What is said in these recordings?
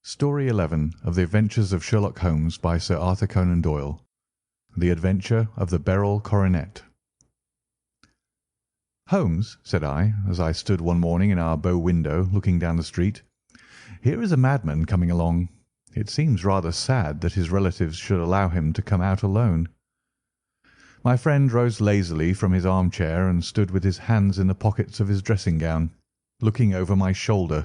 Story 11 of the Adventures of Sherlock Holmes by Sir Arthur Conan Doyle. The Adventure of the Beryl Coronet. "Holmes," said I, as I stood one morning in our bow window looking down the street, "here is a madman coming along. It seems rather sad that his relatives should allow him to come out alone." My friend rose lazily from his armchair and stood with his hands in the pockets of his dressing gown, looking over my shoulder.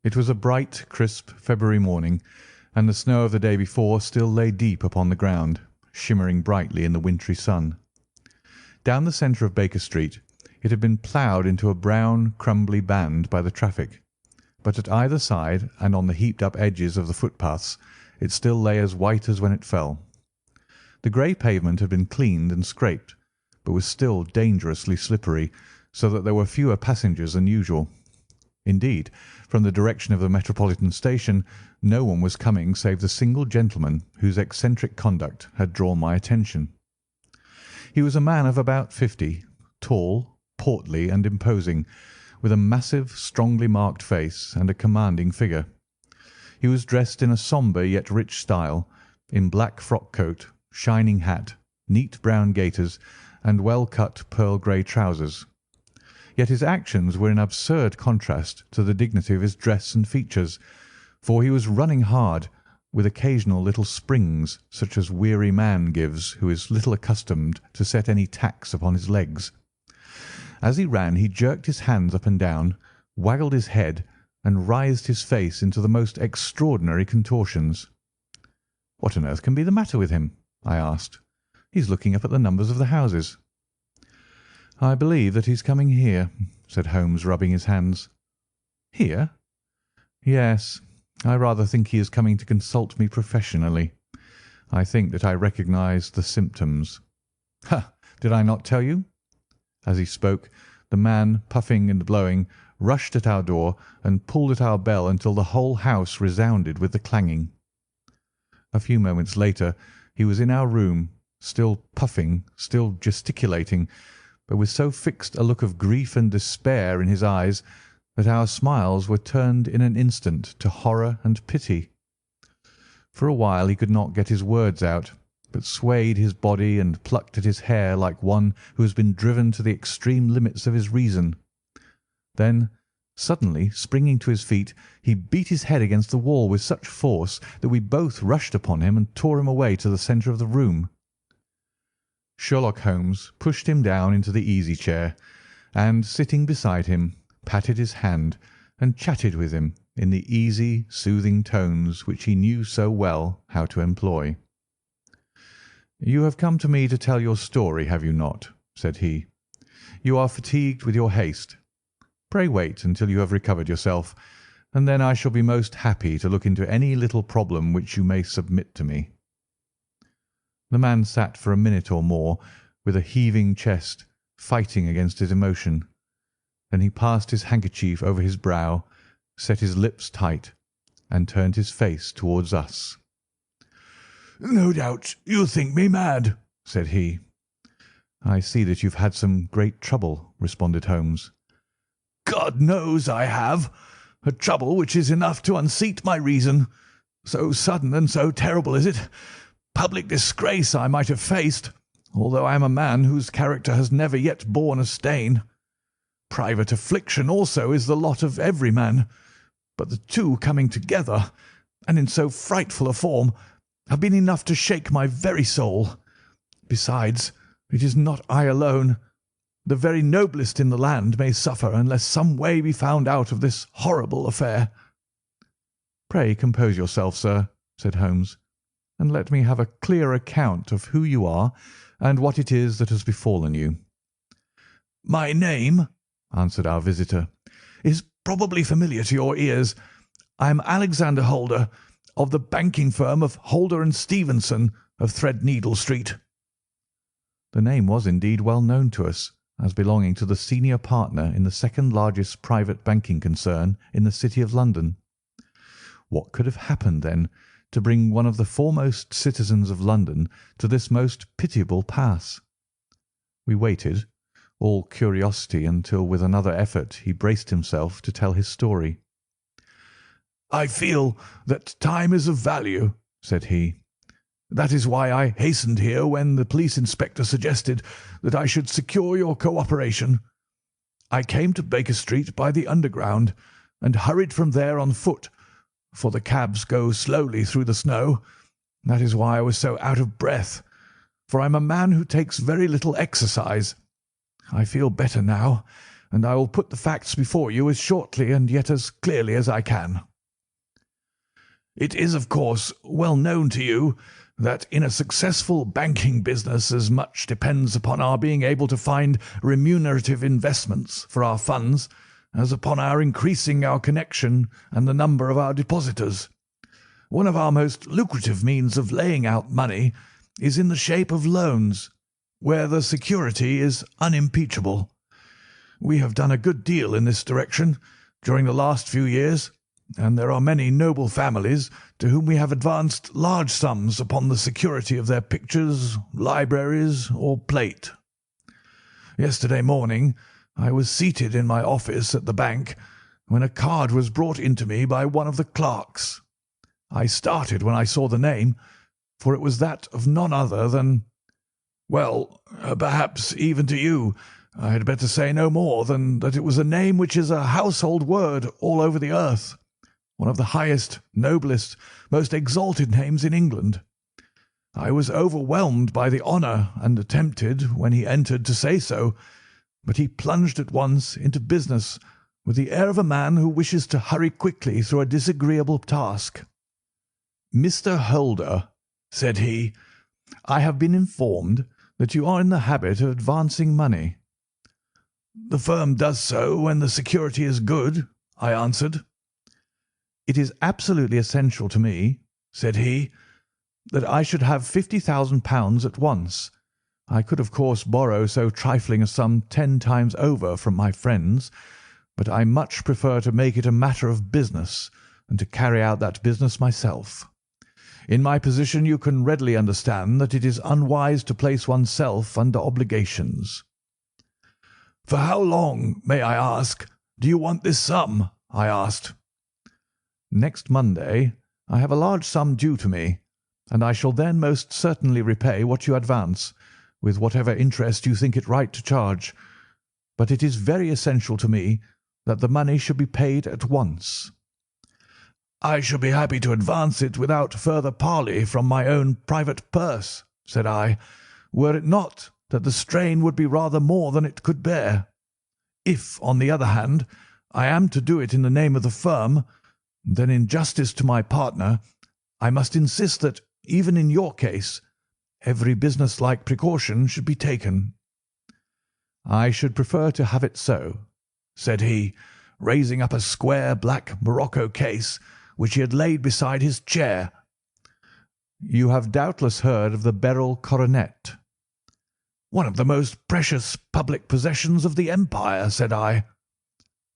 It was a bright, crisp February morning, and the snow of the day before still lay deep upon the ground, shimmering brightly in the wintry sun. Down the centre of Baker Street it had been ploughed into a brown, crumbly band by the traffic, but at either side and on the heaped-up edges of the footpaths it still lay as white as when it fell. The grey pavement had been cleaned and scraped, but was still dangerously slippery, so that there were fewer passengers than usual. Indeed, from the direction of the Metropolitan Station no one was coming save the single gentleman whose eccentric conduct had drawn my attention. He was a man of about 50, tall, portly, and imposing, with a massive, strongly marked face and a commanding figure. He was dressed in a sombre yet rich style, in black frock-coat, shining hat, neat brown gaiters, and well-cut pearl-grey trousers. Yet his actions were in absurd contrast to the dignity of his dress and features, for he was running hard, with occasional little springs such as weary man gives who is little accustomed to set any tax upon his legs. As he ran he jerked his hands up and down, waggled his head, and writhed his face into the most extraordinary contortions. "What on earth can be the matter with him?" I asked. "He is looking up at the numbers of the houses." "I believe that he is coming here," said Holmes, rubbing his hands. "Here?" "Yes. I rather think he is coming to consult me professionally. I think that I recognise the symptoms." "Ha! Did I not tell you?" As he spoke, the man, puffing and blowing, rushed at our door and pulled at our bell until the whole house resounded with the clanging. A few moments later he was in our room, still puffing, still gesticulating, but with so fixed a look of grief and despair in his eyes that our smiles were turned in an instant to horror and pity. For a while he could not get his words out, but swayed his body and plucked at his hair like one who has been driven to the extreme limits of his reason. Then, suddenly springing to his feet, he beat his head against the wall with such force that we both rushed upon him and tore him away to the centre of the room. Sherlock Holmes pushed him down into the easy-chair, and, sitting beside him, patted his hand and chatted with him in the easy, soothing tones which he knew so well how to employ. "You have come to me to tell your story, have you not?" said he. "You are fatigued with your haste. Pray wait until you have recovered yourself, and then I shall be most happy to look into any little problem which you may submit to me." The man sat for a minute or more with a heaving chest, fighting against his emotion. Then he passed his handkerchief over his brow, set his lips tight, and turned his face towards us. "No doubt you think me mad," said he. "I see that you've had some great trouble," responded Holmes. "God knows I have. A trouble which is enough to unseat my reason. So sudden and so terrible is it. Public disgrace I might have faced, although I am a man whose character has never yet borne a stain. Private affliction also is the lot of every man, but the two coming together, and in so frightful a form, have been enough to shake my very soul. Besides, it is not I alone. The very noblest in the land may suffer unless some way be found out of this horrible affair." "Pray compose yourself, sir," said Holmes, "and let me have a clear account of who you are and what it is that has befallen you." "My name," answered our visitor, "is probably familiar to your ears. I am Alexander Holder, of the banking firm of Holder and Stevenson, of Threadneedle Street." The name was indeed well known to us, as belonging to the senior partner in the second largest private banking concern in the City of London. What could have happened, then, to bring one of the foremost citizens of London to this most pitiable pass? We waited, all curiosity, until with another effort he braced himself to tell his story. "I feel that time is of value," said he. "That is why I hastened here when the police inspector suggested that I should secure your cooperation. I came to Baker Street by the Underground, and hurried from there on foot, for the cabs go slowly through the snow. That is why I was so out of breath, for I am a man who takes very little exercise. I feel better now, and I will put the facts before you as shortly and yet as clearly as I can. It is, of course, well known to you that in a successful banking business as much depends upon our being able to find remunerative investments for our funds as upon our increasing our connection and the number of our depositors. One of our most lucrative means of laying out money is in the shape of loans, where the security is unimpeachable. We have done a good deal in this direction during the last few years, and there are many noble families to whom we have advanced large sums upon the security of their pictures, libraries, or plate. Yesterday morning I was seated in my office at the bank when a card was brought in to me by one of the clerks. I started when I saw the name, for it was that of none other than— well, perhaps even to you I had better say no more than that it was a name which is a household word all over the earth, one of the highest, noblest, most exalted names in England. I was overwhelmed by the honour and attempted, when he entered, to say so, but he plunged at once into business with the air of a man who wishes to hurry quickly through a disagreeable task. "Mr. Holder," said he, "I have been informed that you are in the habit of advancing money." "The firm does so when the security is good," I answered. "It is absolutely essential to me," said he, "that I should have £50,000 at once. I could, of course, borrow so trifling a sum 10 times over from my friends, but I much prefer to make it a matter of business and to carry out that business myself. In my position you can readily understand that it is unwise to place oneself under obligations." "For how long, may I ask, do you want this sum?" I asked. "Next Monday I have a large sum due to me, and I shall then most certainly repay what you advance, with whatever interest you think it right to charge. But it is very essential to me that the money should be paid at once." "I shall be happy to advance it without further parley from my own private purse," said I, "were it not that the strain would be rather more than it could bear. If, on the other hand, I am to do it in the name of the firm, then in justice to my partner I must insist that, even in your case, every business-like precaution should be taken." "I should prefer to have it so," said he, raising up a square black morocco case which he had laid beside his chair. "You have doubtless heard of the Beryl Coronet." "One of the most precious public possessions of the Empire," said I.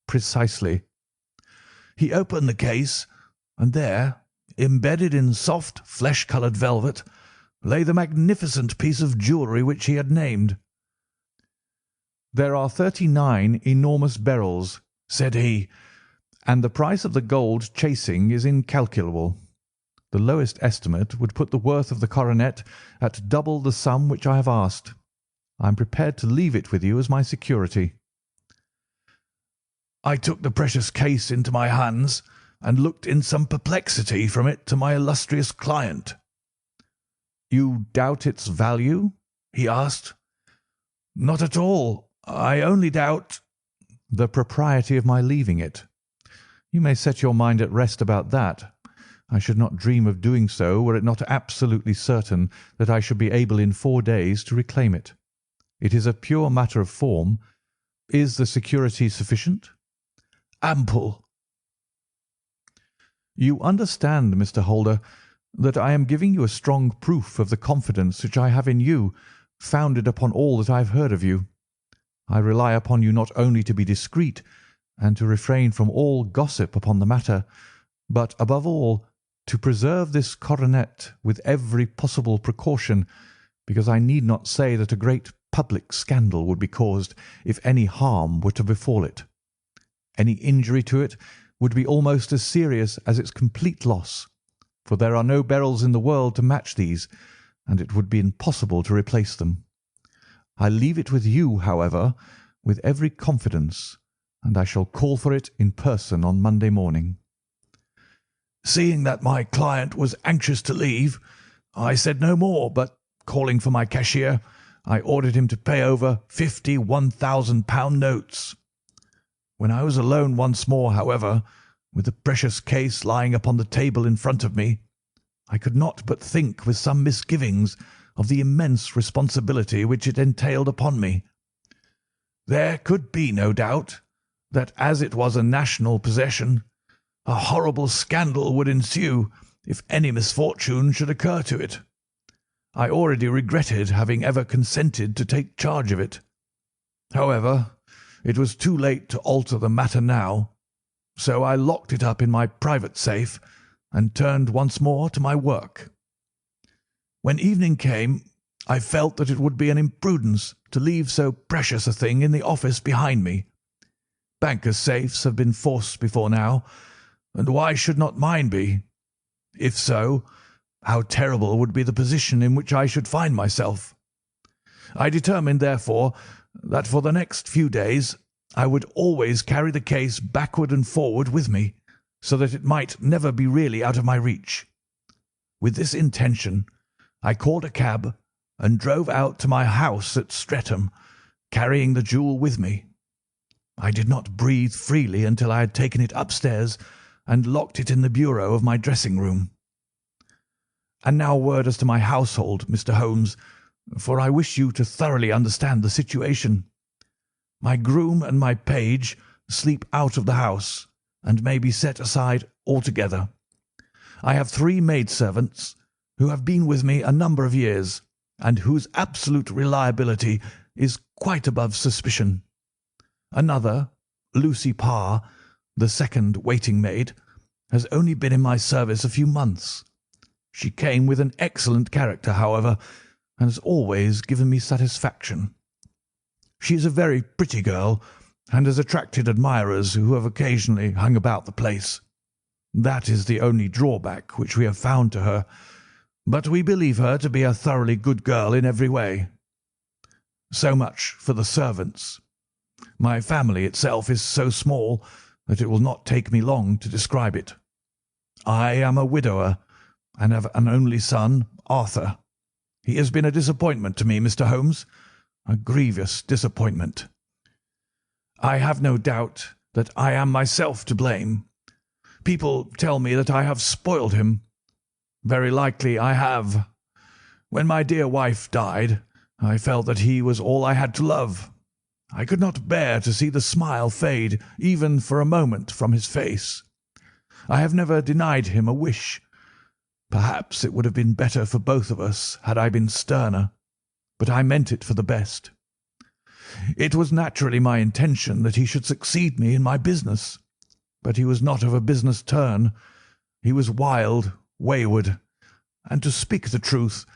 "Precisely." He opened the case, and there, embedded in soft flesh-coloured velvet, lay the magnificent piece of jewellery which he had named. "There are 39 enormous beryls," said he, "and the price of the gold chasing is incalculable. The lowest estimate would put the worth of the coronet at double the sum which I have asked. I am prepared to leave it with you as my security." I took the precious case into my hands and looked in some perplexity from it to my illustrious client. "You doubt its value?" he asked. "Not at all. I only doubt—" "The propriety of my leaving it. You may set your mind at rest about that. I should not dream of doing so were it not absolutely certain that I should be able in 4 days to reclaim it. It is a pure matter of form. Is the security sufficient?" "Ample." "You understand, Mr. Holder, that I am giving you a strong proof of the confidence which I have in you, founded upon all that I have heard of you. I rely upon you not only to be discreet and to refrain from all gossip upon the matter, but, above all, to preserve this coronet with every possible precaution, because I need not say that a great public scandal would be caused if any harm were to befall it. Any injury to it would be almost as serious as its complete loss, for there are no Beryls in the world to match these, and it would be impossible to replace them. I leave it with you, however, with every confidence, and I shall call for it in person on Monday morning." Seeing that my client was anxious to leave, I said no more, but calling for my cashier, I ordered him to pay over 50 £1,000 notes. When I was alone once more, however, with the precious case lying upon the table in front of me, I could not but think with some misgivings of the immense responsibility which it entailed upon me. There could be no doubt that, as it was a national possession, a horrible scandal would ensue if any misfortune should occur to it. I already regretted having ever consented to take charge of it. However, it was too late to alter the matter now, so I locked it up in my private safe and turned once more to my work. When evening came, I felt that it would be an imprudence to leave so precious a thing in the office behind me. Bankers' safes have been forced before now, and why should not mine be? If so, how terrible would be the position in which I should find myself. I determined, therefore, that for the next few days I would always carry the case backward and forward with me, so that it might never be really out of my reach. With this intention, I called a cab and drove out to my house at Streatham, carrying the jewel with me. I did not breathe freely until I had taken it upstairs and locked it in the bureau of my dressing-room. And now a word as to my household, Mr. Holmes, for I wish you to thoroughly understand the situation. My groom and my page sleep out of the house, and may be set aside altogether. I have 3 maidservants who have been with me a number of years, and whose absolute reliability is quite above suspicion. Another, Lucy Parr, the second waiting-maid, has only been in my service a few months. She came with an excellent character, however, and has always given me satisfaction. She is a very pretty girl, and has attracted admirers who have occasionally hung about the place. That is the only drawback which we have found to her, but we believe her to be a thoroughly good girl in every way. So much for the servants. My family itself is so small that it will not take me long to describe it. I am a widower, and have an only son, Arthur. He has been a disappointment to me, Mr. Holmes, a grievous disappointment. I have no doubt that I am myself to blame. People tell me that I have spoiled him. Very likely I have. When my dear wife died, I felt that he was all I had to love. I could not bear to see the smile fade even for a moment from his face. I have never denied him a wish. Perhaps it would have been better for both of us had I been sterner, but I meant it for the best. It was naturally my intention that he should succeed me in my business, but he was not of a business turn. He was wild, wayward, and to speak the truth,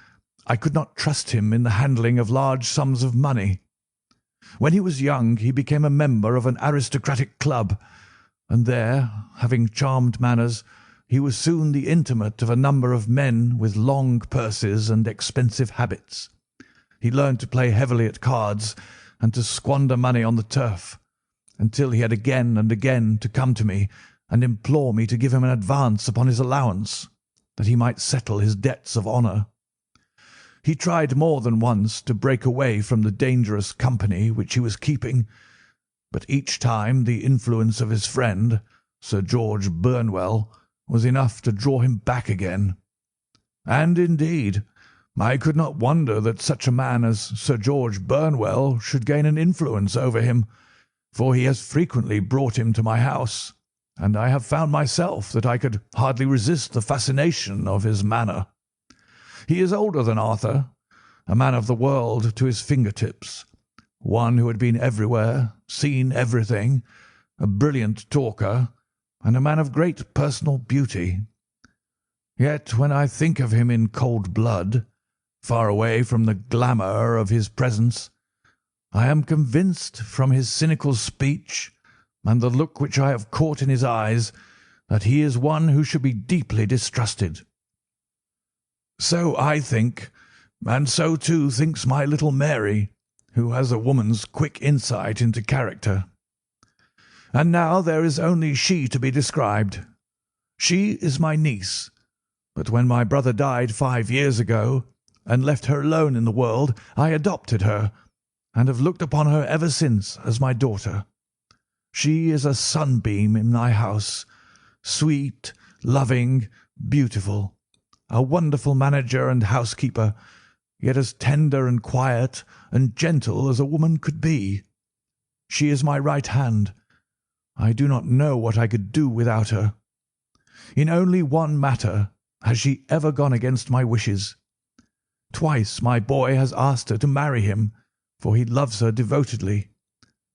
I could not trust him in the handling of large sums of money. When he was young, he became a member of an aristocratic club, and there, having charmed manners, he was soon the intimate of a number of men with long purses and expensive habits. He learned to play heavily at cards and to squander money on the turf, until he had again and again to come to me and implore me to give him an advance upon his allowance, that he might settle his debts of honour. He tried more than once to break away from the dangerous company which he was keeping, but each time the influence of his friend, Sir George Burnwell, was enough to draw him back again. And, indeed, I could not wonder that such a man as Sir George Burnwell should gain an influence over him, for he has frequently brought him to my house, and I have found myself that I could hardly resist the fascination of his manner. He is older than Arthur, a man of the world to his fingertips, one who had been everywhere, seen everything, a brilliant talker, and a man of great personal beauty. Yet when I think of him in cold blood, far away from the glamour of his presence, I am convinced from his cynical speech and the look which I have caught in his eyes, that he is one who should be deeply distrusted. So I think, and so too thinks my little Mary, who has a woman's quick insight into character. And now there is only she to be described. She is my niece, but when my brother died 5 years ago and left her alone in the world, I adopted her, and have looked upon her ever since as my daughter. She is a sunbeam in my house, sweet, loving, beautiful, a wonderful manager and housekeeper, yet as tender and quiet and gentle as a woman could be. She is my right hand. I do not know what I could do without her. In only one matter has she ever gone against my wishes. Twice my boy has asked her to marry him, for he loves her devotedly,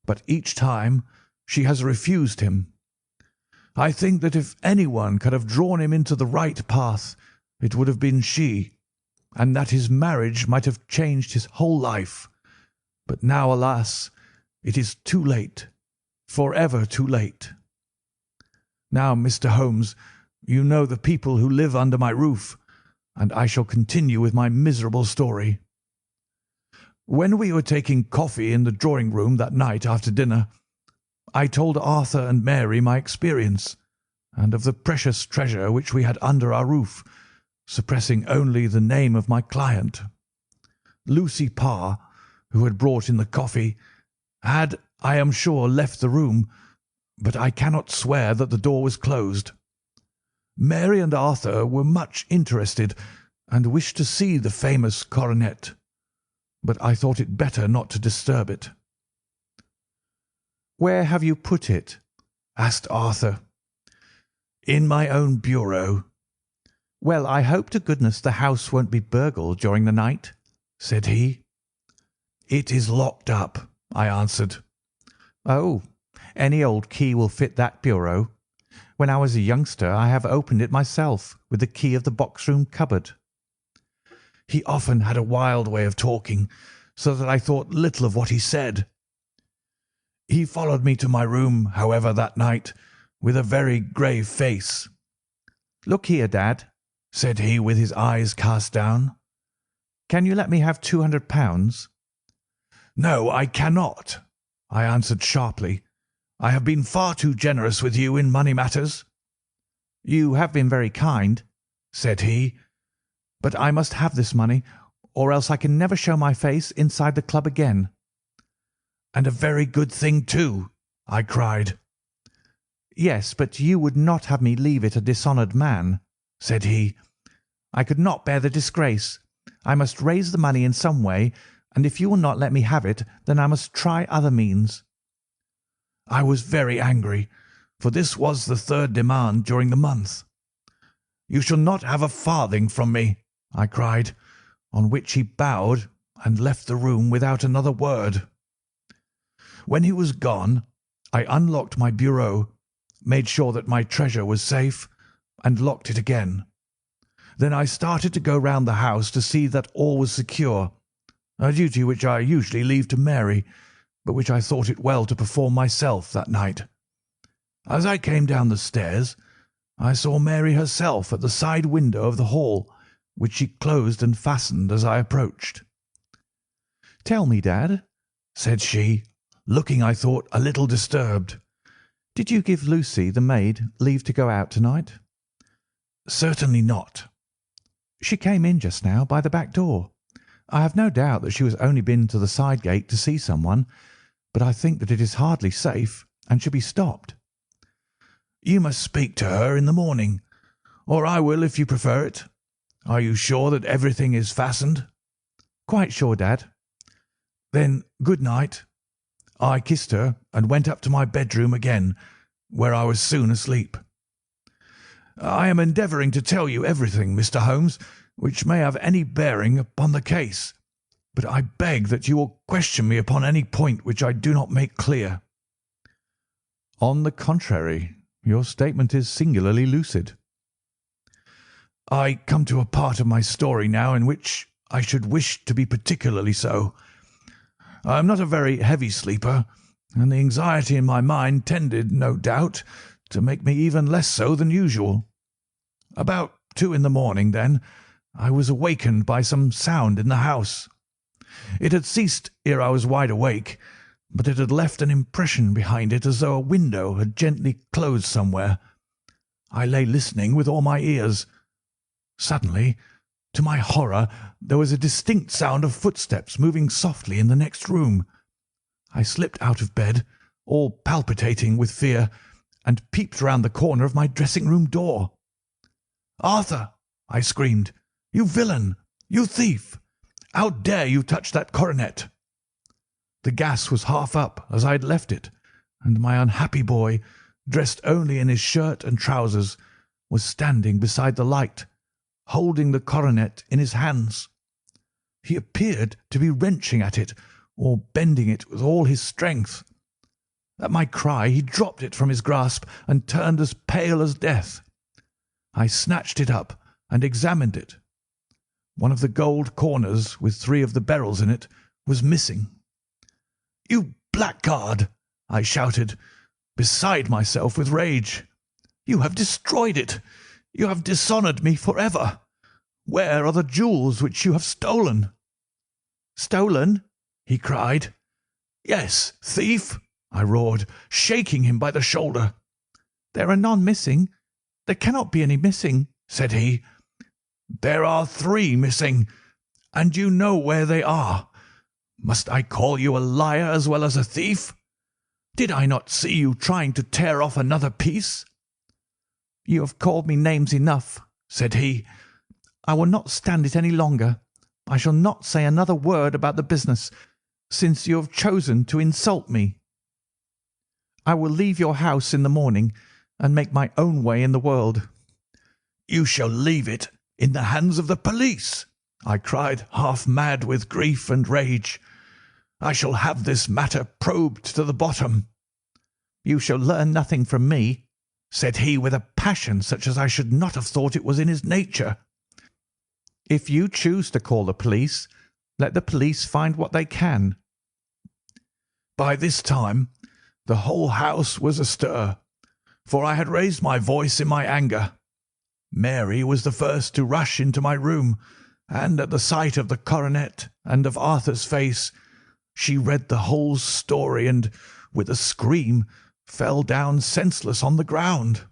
but each time she has refused him. I think that if anyone could have drawn him into the right path, it would have been she, and that his marriage might have changed his whole life. But now, alas, it is too late, forever too late. Now, Mr. Holmes, you know the people who live under my roof, and I shall continue with my miserable story. When we were taking coffee in the drawing-room that night after dinner, I told Arthur and Mary my experience, and of the precious treasure which we had under our roof, suppressing only the name of my client. Lucy Parr, who had brought in the coffee, had, I am sure, left the room, but I cannot swear that the door was closed. Mary and Arthur were much interested and wished to see the famous coronet, but I thought it better not to disturb it. "Where have you put it?" asked Arthur. "In my own bureau." "Well, I hope to goodness the house won't be burgled during the night," said he. "It is locked up," I answered. "Oh, any old key will fit that bureau. When I was a youngster I have opened it myself with the key of the box-room cupboard." He often had a wild way of talking, so that I thought little of what he said. He followed me to my room, however, that night, with a very grave face. "Look here, Dad," said he, with his eyes cast down. "Can you let me have £200? "No, I cannot," I answered sharply. "I have been far too generous with you in money matters." "You have been very kind," said he, "but I must have this money, or else I can never show my face inside the club again." "And a very good thing, too," I cried. "Yes, but you would not have me leave it a dishonoured man," said he. "I could not bear the disgrace. I must raise the money in some way, and if you will not let me have it, then I must try other means." I was very angry, for this was the third demand during the month. "You shall not have a farthing from me," I cried, on which he bowed and left the room without another word. When he was gone, I unlocked my bureau, made sure that my treasure was safe, and locked it again. Then I started to go round the house to see that all was secure, a duty which I usually leave to Mary, but which I thought it well to perform myself that night. As I came down the stairs, I saw Mary herself at the side window of the hall, which she closed and fastened as I approached. "Tell me, Dad," said she, looking, I thought, a little disturbed, "did you give Lucy, the maid, leave to go out tonight?" "Certainly not." "She came in just now by the back door. I have no doubt that she has only been to the side gate to see someone, but I think that it is hardly safe and should be stopped." "You must speak to her in the morning, or I will if you prefer it. Are you sure that everything is fastened?" "Quite sure, Dad." "Then good night." I kissed her and went up to my bedroom again, where I was soon asleep. I am endeavouring to tell you everything, Mr. Holmes, which may have any bearing upon the case, but I beg that you will question me upon any point which I do not make clear." "On the contrary, your statement is singularly lucid." "I come to a part of my story now in which I should wish to be particularly so. I am not a very heavy sleeper, and the anxiety in my mind tended, no doubt, to make me even less so than usual. About 2 in the morning, then, I was awakened by some sound in the house. It had ceased ere I was wide awake, but it had left an impression behind it as though a window had gently closed somewhere. I lay listening with all my ears. Suddenly, to my horror, there was a distinct sound of footsteps moving softly in the next room. I slipped out of bed, all palpitating with fear, and peeped round the corner of my dressing-room door. "Arthur!" I screamed. "You villain! You thief! How dare you touch that coronet?" The gas was half up as I had left it, and my unhappy boy, dressed only in his shirt and trousers, was standing beside the light, holding the coronet in his hands. He appeared to be wrenching at it or bending it with all his strength. At my cry he dropped it from his grasp and turned as pale as death. I snatched it up and examined it. One of the gold corners, with 3 of the beryls in it, was missing. "You blackguard!" I shouted, beside myself with rage. "You have destroyed it! You have dishonoured me for ever! Where are the jewels which you have stolen?" "Stolen?" he cried. "Yes, thief!" I roared, shaking him by the shoulder. "There are none missing. There cannot be any missing," said he. "There are 3 missing, and you know where they are. Must I call you a liar as well as a thief? Did I not see you trying to tear off another piece?" "You have called me names enough," said he. "I will not stand it any longer. I shall not say another word about the business, since you have chosen to insult me. I will leave your house in the morning and make my own way in the world." "You shall leave it in the hands of the police," I cried, half mad with grief and rage. "I shall have this matter probed to the bottom." "You shall learn nothing from me," said he with a passion such as I should not have thought it was in his nature. "If you choose to call the police, let the police find what they can." By this time the whole house was astir, for I had raised my voice in my anger. Mary was the first to rush into my room, and at the sight of the coronet and of Arthur's face, she read the whole story and, with a scream, fell down senseless on the ground.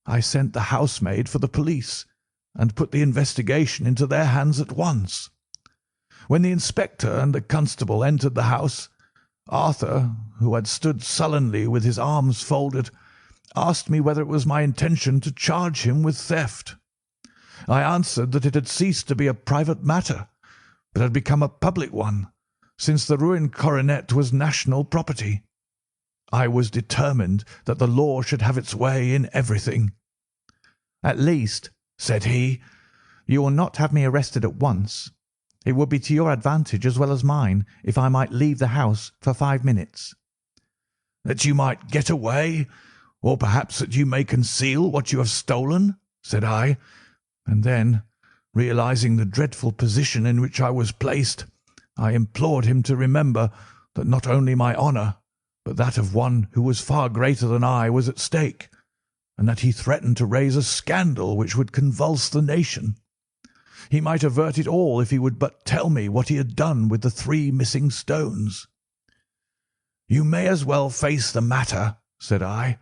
I sent the housemaid for the police, and put the investigation into their hands at once. When the inspector and the constable entered the house, Arthur, who had stood sullenly with his arms folded, asked me whether it was my intention to charge him with theft. I answered that it had ceased to be a private matter, but had become a public one, since the ruined coronet was national property. I was determined that the law should have its way in everything. "At least," said he, "you will not have me arrested at once. It would be to your advantage as well as mine if I might leave the house for 5 minutes." "That you might get away, or perhaps that you may conceal what you have stolen?" said I, and then, realizing the dreadful position in which I was placed, I implored him to remember that not only my honour, but that of one who was far greater than I was at stake, and that he threatened to raise a scandal which would convulse the nation. He might avert it all if he would but tell me what he had done with the 3 missing stones. "You may as well face the matter," said I.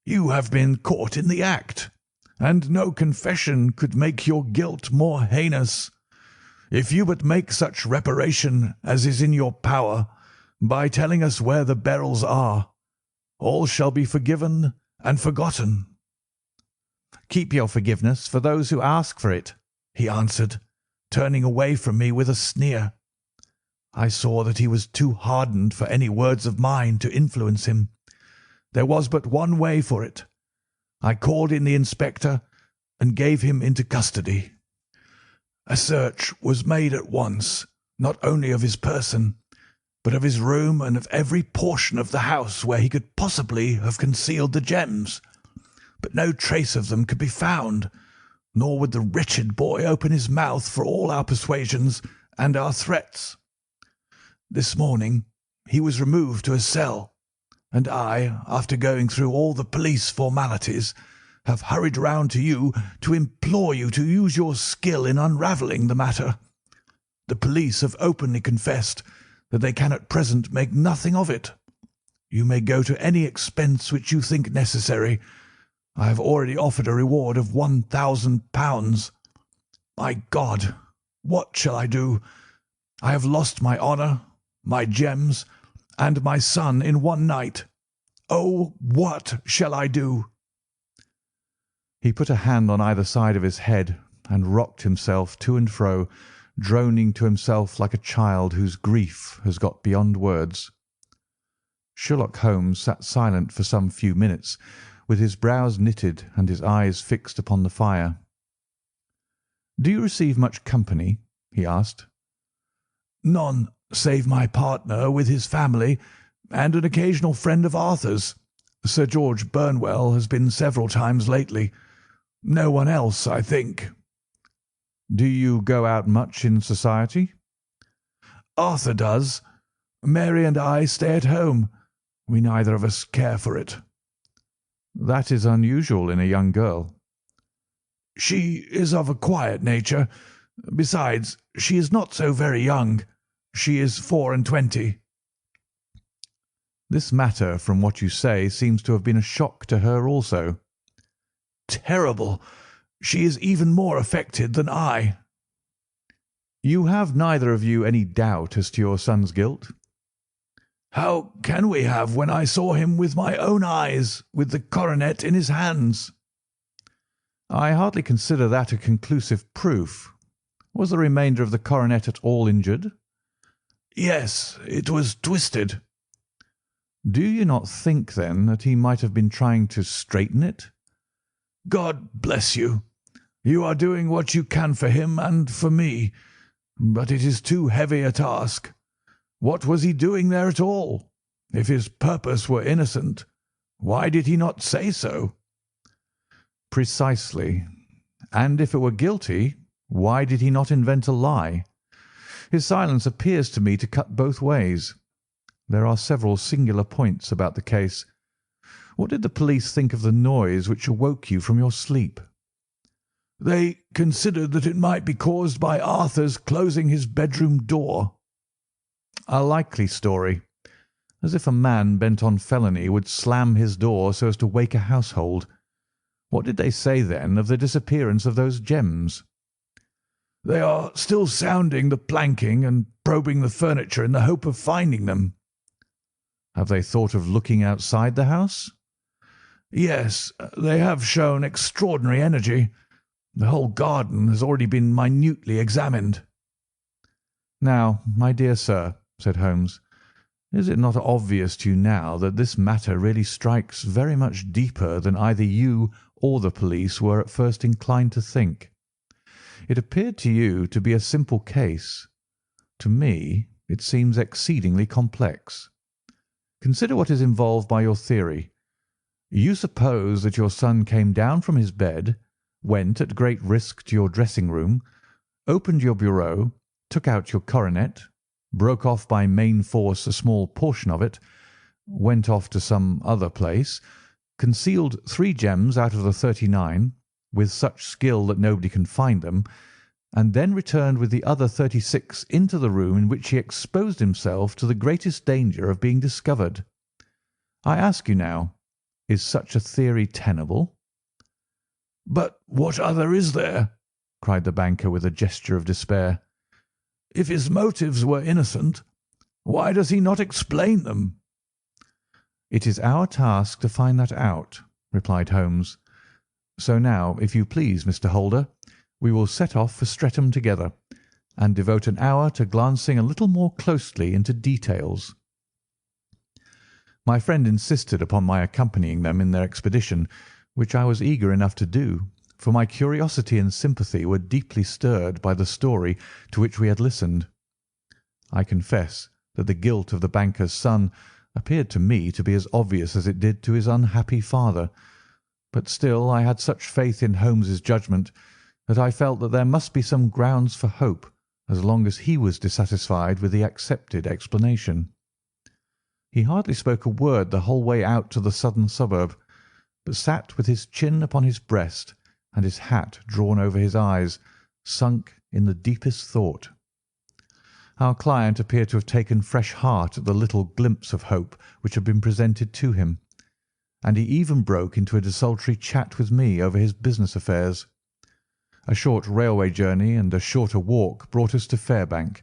"You have been caught in the act, and no confession could make your guilt more heinous. If you but make such reparation as is in your power by telling us where the beryls are, all shall be forgiven and forgotten." "Keep your forgiveness for those who ask for it," he answered, turning away from me with a sneer. I saw that he was too hardened for any words of mine to influence him. There was but one way for it. I called in the inspector and gave him into custody. A search was made at once, not only of his person, but of his room and of every portion of the house where he could possibly have concealed the gems, but no trace of them could be found, nor would the wretched boy open his mouth for all our persuasions and our threats. This morning he was removed to a cell, and I, after going through all the police formalities, have hurried round to you to implore you to use your skill in unravelling the matter. The police have openly confessed that they can at present make nothing of it. You may go to any expense which you think necessary. I have already offered a reward of £1,000. My God, what shall I do? I have lost my honour, my gems, and my son in one night. Oh, what shall I do?" He put a hand on either side of his head and rocked himself to and fro, droning to himself like a child whose grief has got beyond words. Sherlock Holmes sat silent for some few minutes, with his brows knitted and his eyes fixed upon the fire. "Do you receive much company?" he asked. "None, save my partner with his family and an occasional friend of Arthur's. Sir George Burnwell has been several times lately. No one else, I think." "Do you go out much in society?" "Arthur does. Mary and I stay at home. We neither of us care for it." "That is unusual in a young girl." "She is of a quiet nature. Besides, she is not so very young. She is 24. "This matter, from what you say, seems to have been a shock to her also." "Terrible. She is even more affected than I." "You have neither of you any doubt as to your son's guilt?" "How can we have when I saw him with my own eyes, with the coronet in his hands?" "I hardly consider that a conclusive proof. Was the remainder of the coronet at all injured?" "Yes, it was twisted." "Do you not think, then, that he might have been trying to straighten it?" "God bless you. You are doing what you can for him and for me, but it is too heavy a task. What was he doing there at all? If his purpose were innocent, why did he not say so?" "Precisely. And if it were guilty, why did he not invent a lie? His silence appears to me to cut both ways. There are several singular points about the case. What did the police think of the noise which awoke you from your sleep?" "They considered that it might be caused by Arthur's closing his bedroom door." "A likely story. As if a man bent on felony would slam his door so as to wake a household. What did they say, then, of the disappearance of those gems?" "They are still sounding the planking and probing the furniture in the hope of finding them." "Have they thought of looking outside the house?" "Yes, they have shown extraordinary energy. The whole garden has already been minutely examined." "Now, my dear sir," said Holmes, "is it not obvious to you now that this matter really strikes very much deeper than either you or the police were at first inclined to think? It appeared to you to be a simple case. To me it seems exceedingly complex. Consider what is involved by your theory. You suppose that your son came down from his bed, went at great risk to your dressing-room, opened your bureau, took out your coronet, broke off by main force a small portion of it, went off to some other place, concealed 3 gems out of the 39, with such skill that nobody can find them, and then returned with the other 36 into the room in which he exposed himself to the greatest danger of being discovered. I ask you now, is such a theory tenable?" "But what other is there?" cried the banker with a gesture of despair. "If his motives were innocent, why does he not explain them?" "It is our task to find that out," replied Holmes. "So now, if you please, Mr. Holder, we will set off for Streatham together, and devote an hour to glancing a little more closely into details." My friend insisted upon my accompanying them in their expedition, which I was eager enough to do, for my curiosity and sympathy were deeply stirred by the story to which we had listened. I confess that the guilt of the banker's son appeared to me to be as obvious as it did to his unhappy father, but still I had such faith in Holmes's judgment that I felt that there must be some grounds for hope as long as he was dissatisfied with the accepted explanation. He hardly spoke a word the whole way out to the southern suburb, but sat with his chin upon his breast and his hat drawn over his eyes, sunk in the deepest thought. Our client appeared to have taken fresh heart at the little glimpse of hope which had been presented to him, and he even broke into a desultory chat with me over his business affairs. A short railway journey and a shorter walk brought us to Fairbank,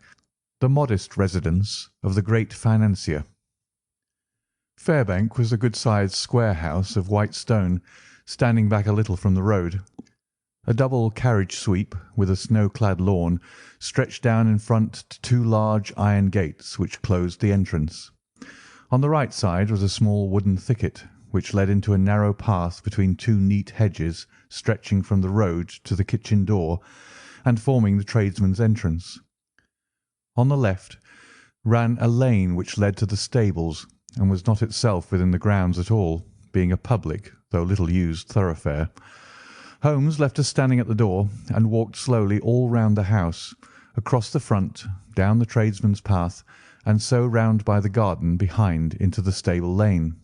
the modest residence of the great financier. Fairbank was a good-sized square house of white stone, standing back a little from the road. A double carriage sweep, with a snow-clad lawn, stretched down in front to two large iron gates which closed the entrance. On the right side was a small wooden thicket, which led into a narrow path between two neat hedges stretching from the road to the kitchen door and forming the tradesmen's entrance. On the left ran a lane which led to the stables and was not itself within the grounds at all, being a public, though little used, thoroughfare. Holmes left us standing at the door and walked slowly all round the house, across the front, down the tradesmen's path, and so round by the garden behind into the stable lane.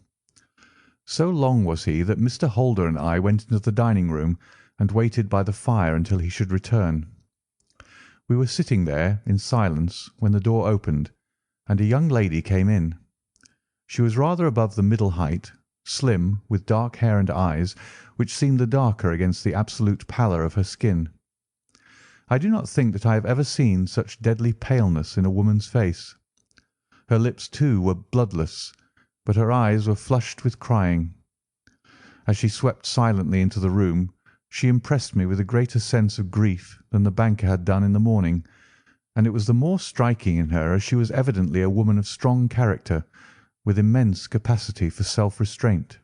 So long was he that Mr. Holder and I went into the dining-room and waited by the fire until he should return. We were sitting there in silence when the door opened, and a young lady came in. She was rather above the middle height, slim, with dark hair and eyes, which seemed the darker against the absolute pallor of her skin. I do not think that I have ever seen such deadly paleness in a woman's face. Her lips, too, were bloodless, but her eyes were flushed with crying. As she swept silently into the room, she impressed me with a greater sense of grief than the banker had done in the morning, and it was the more striking in her as she was evidently a woman of strong character, with immense capacity for self-restraint.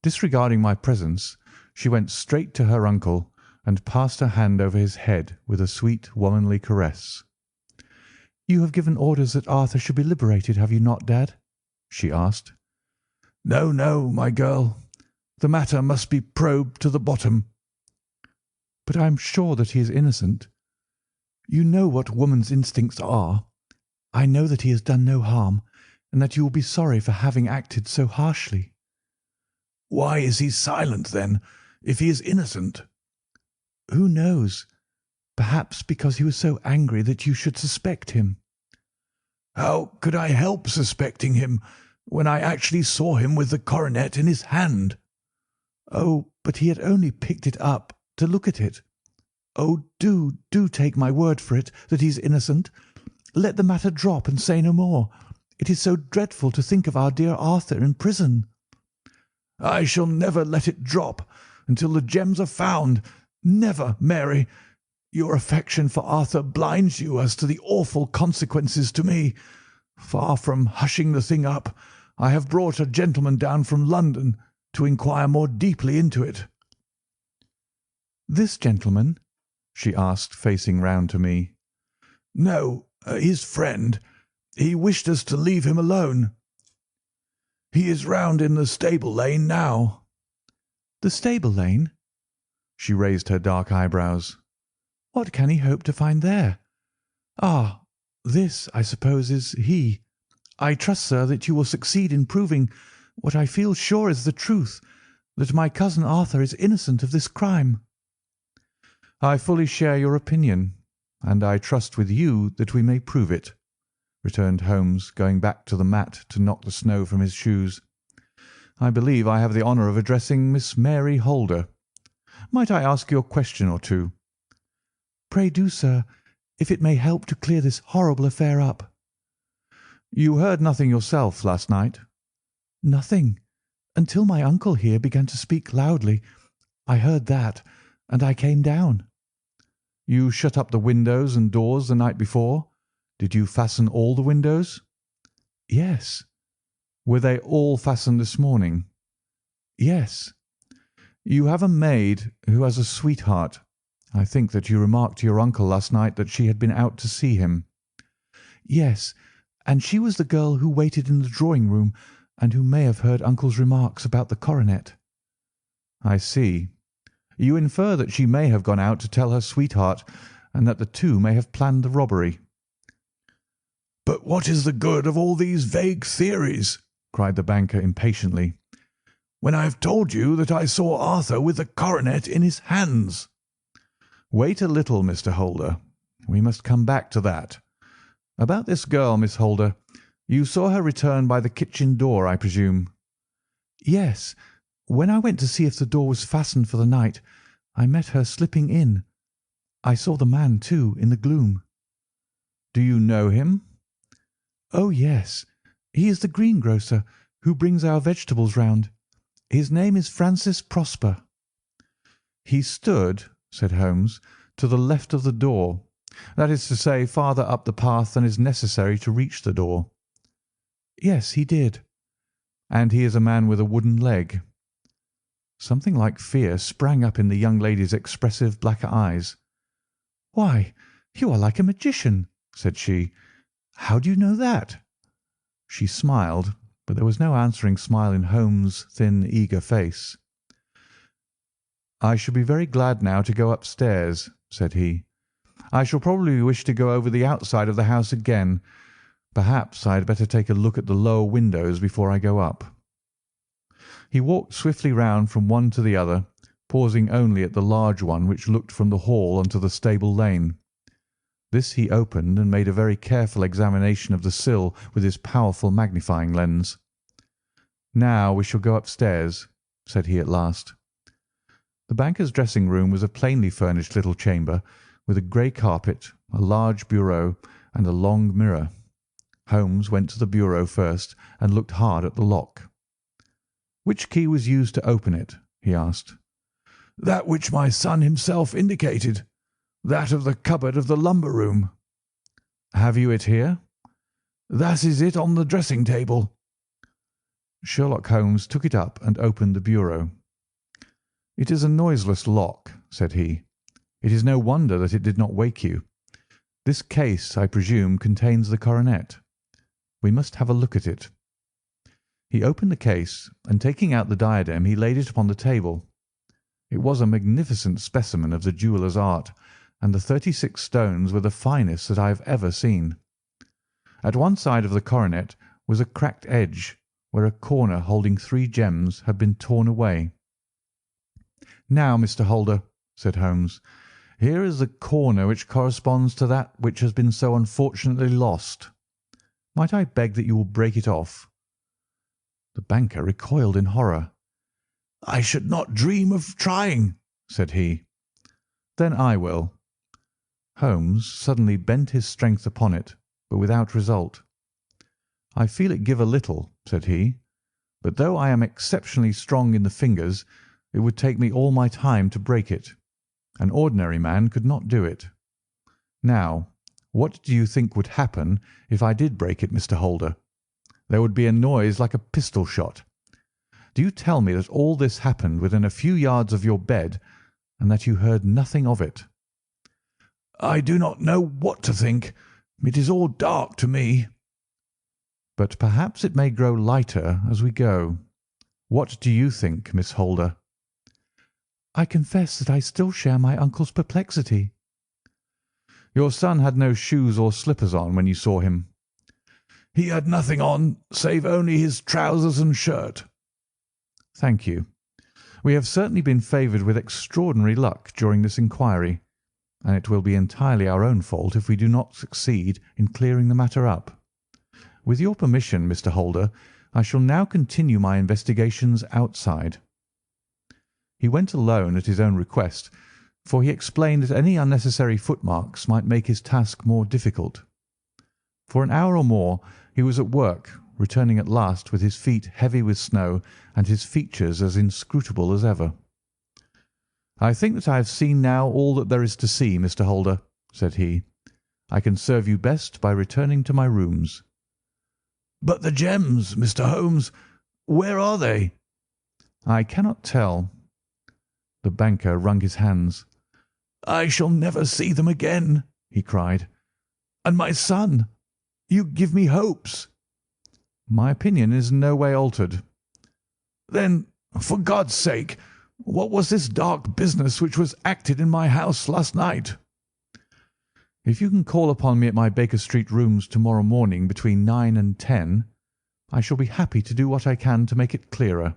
Disregarding my presence, she went straight to her uncle and passed her hand over his head with a sweet womanly caress. "You have given orders that Arthur should be liberated, have you not, Dad?" she asked. "No, no, my girl. The matter must be probed to the bottom." "But I am sure that he is innocent. You know what woman's instincts are. I know that he has done no harm, and that you will be sorry for having acted so harshly." "Why is he silent, then, if he is innocent?" "Who knows? Perhaps because he was so angry that you should suspect him." "How could I help suspecting him when I actually saw him with the coronet in his hand?" "Oh, but he had only picked it up to look at it. Oh, do take my word for it that he is innocent. Let the matter drop and say no more. It is so dreadful to think of our dear Arthur in prison." "I shall never let it drop until the gems are found. Never, Mary. Your affection for Arthur blinds you as to the awful consequences to me. Far from hushing the thing up, I have brought a gentleman down from London to inquire more deeply into it." "This gentleman?" she asked, facing round to me. "No, his friend. He wished us to leave him alone. He is round in the stable lane now." "The stable lane?" She raised her dark eyebrows. "What can he hope to find there? Ah, this, I suppose, is he. I trust, sir, that you will succeed in proving what I feel sure is the truth, that my cousin Arthur is innocent of this crime." "I fully share your opinion, and I trust with you that we may prove it," returned Holmes, going back to the mat to knock the snow from his shoes. "I believe I have the honour of addressing Miss Mary Holder. Might I ask you a question or two?" "Pray do, sir, if it may help to clear this horrible affair up." "You heard nothing yourself last night?" "Nothing, until my uncle here began to speak loudly. I heard that, and I came down." "You shut up the windows and doors the night before? Did you fasten all the windows?" "Yes." "Were they all fastened this morning?" "Yes." "You have a maid who has a sweetheart. I think that you remarked to your uncle last night that she had been out to see him." "Yes, and she was the girl who waited in the drawing-room and who may have heard uncle's remarks about the coronet." "I see. You infer that she may have gone out to tell her sweetheart, and that the two may have planned the robbery." "But what is the good of all these vague theories?" cried the banker impatiently, "when I have told you that I saw Arthur with the coronet in his hands?" "Wait a little, Mr. Holder. We must come back to that. About this girl, Miss Holder. You saw her return by the kitchen door, I presume?" "Yes. When I went to see if the door was fastened for the night, I met her slipping in. I saw the man, too, in the gloom." "Do you know him?" "Oh, yes. He is the greengrocer who brings our vegetables round. His name is Francis Prosper." "He stood," said Holmes, "to the left of the door. That is to say, farther up the path than is necessary to reach the door." "Yes, he did." "And he is a man with a wooden leg." Something like fear sprang up in the young lady's expressive black eyes. "Why, you are like a magician," said she. "How do you know that?" She smiled, but there was no answering smile in Holmes' thin, eager face. "I shall be very glad now to go upstairs," said he. "I shall probably wish to go over the outside of the house again. Perhaps I had better take a look at the lower windows before I go up." He walked swiftly round from one to the other, pausing only at the large one which looked from the hall onto the stable lane. This he opened and made a very careful examination of the sill with his powerful magnifying lens. "Now we shall go upstairs," said he at last. The banker's dressing-room was a plainly furnished little chamber, with a grey carpet, a large bureau, and a long mirror. Holmes went to the bureau first and looked hard at the lock. "Which key was used to open it?" he asked. "That which my son himself indicated, that of the cupboard of the lumber room." "Have you it here?" "That is it on the dressing-table." Sherlock Holmes took it up and opened the bureau. "It is a noiseless lock," said he. "It is no wonder that it did not wake you. This case, I presume, contains the coronet. We must have a look at it." He opened the case, and taking out the diadem, he laid it upon the table. It was a magnificent specimen of the jeweller's art, and the 36 stones were the finest that I have ever seen. At one side of the coronet was a cracked edge, where a corner holding 3 gems had been torn away. "Now, Mr. Holder," said Holmes, "here is the corner which corresponds to that which has been so unfortunately lost. Might I beg that you will break it off?" The banker recoiled in horror. "I should not dream of trying," said he. "Then I will." Holmes suddenly bent his strength upon it, but without result. "I feel it give a little," said he, "but though I am exceptionally strong in the fingers, it would take me all my time to break it. An ordinary man could not do it. Now, what do you think would happen if I did break it, Mr. Holder? There would be a noise like a pistol shot. Do you tell me that all this happened within a few yards of your bed, and that you heard nothing of it?" "I do not know what to think. It is all dark to me." "But perhaps it may grow lighter as we go. What do you think, Miss Holder?" "I confess that I still share my uncle's perplexity." "Your son had no shoes or slippers on when you saw him?" "He had nothing on save only his trousers and shirt." "Thank you. We have certainly been favoured with extraordinary luck during this inquiry, and it will be entirely our own fault if we do not succeed in clearing the matter up. With your permission, Mr. Holder, I shall now continue my investigations outside." He went alone at his own request, for he explained that any unnecessary footmarks might make his task more difficult. For an hour or more he was at work, returning at last with his feet heavy with snow and his features as inscrutable as ever. "I think that I have seen now all that there is to see, Mr. Holder," said he. "I can serve you best by returning to my rooms." "But the gems, Mr. Holmes, where are they?" "I cannot tell." The banker wrung his hands. "I shall never see them again," he cried. "And my son! You give me hopes." "My opinion is in no way altered." "Then, for God's sake, what was this dark business which was acted in my house last night?" If you can call upon me at my Baker Street rooms tomorrow morning between 9 and 10, I shall be happy to do what I can to make it clearer.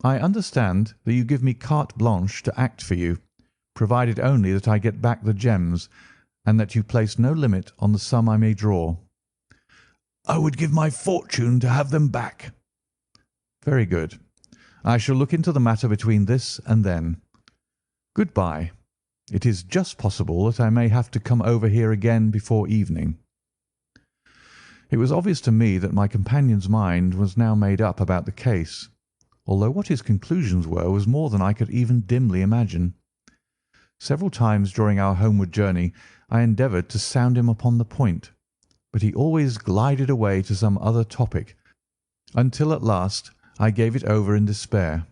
I understand that you give me carte blanche to act for you, provided only that I get back the gems, and that you place no limit on the sum I may draw. I would give my fortune to have them back. Very good. I shall look into the matter between this and then. Good-bye. It is just possible that I may have to come over here again before evening. It was obvious to me that my companion's mind was now made up about the case, although what his conclusions were was more than I could even dimly imagine. Several times during our homeward journey I endeavoured to sound him upon the point, but he always glided away to some other topic, until at last I gave it over in despair.